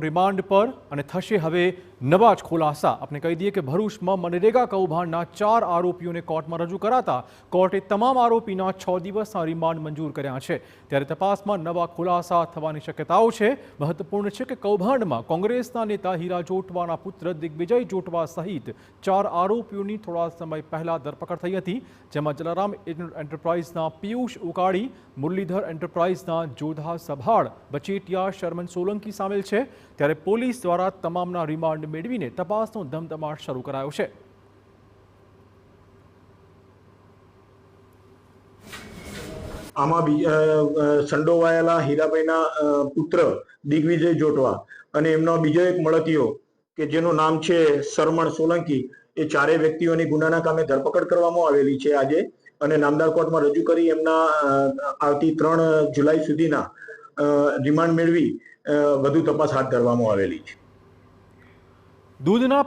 Remand પર અને થશે હવે નવા જ ખુલાસા। આપણે કહી દઈએ કે ભરૂચમાં મનરેગા કૌભાંડના 4 આરોપીઓને કોર્ટમાં રજૂ કરાતા કોર્ટે તમામ આરોપીના 6 દિવસના રિમાન્ડ મંજૂર કર્યા છે। ત્યારે તપાસમાં નવા ખુલાસા થવાની શક્યતાઓ છે। મહત્વપૂર્ણ છે કે કૌભાંડમાં કોંગ્રેસના નેતા હીરા જોટવાના પુત્ર દિગ્વિજય જોટવા સહિત 4 આરોપીઓની થોડા સમય પહેલા ધરપકડ થઈ હતી, જેમાં જલારામ એન્ટરપ્રાઇઝના પિયુષ ઉકાડી, મુરલીધર એન્ટરપ્રાઇઝના જોધા સભાડ, બચેટિયા શર્મન સોલંકી સામેલ છે। ત્યારે પોલીસ દ્વારા તમામના રિમાન્ડ મેળવીને તપાસનો ધમધમાટ શરૂ કરાયો છે। આમાં સંડોવાયેલા હીરાભાઈના પુત્ર દિગ્વિજય જોટવા અને એમનો બીજો એક મળતિયો કે જેનું નામ છે શરમણ સોલંકી, એ ચારેય વ્યક્તિઓની ગુનાના કામે ધરપકડ કરવામાં આવેલી છે આજે, અને નામદાર કોર્ટમાં રજૂ કરી એમના આવતી 3 જુલાઈ સુધીના રિમાન્ડ મેળવી વધુ તપાસ હાથ ધરવામાં આવેલી છે। દૂધના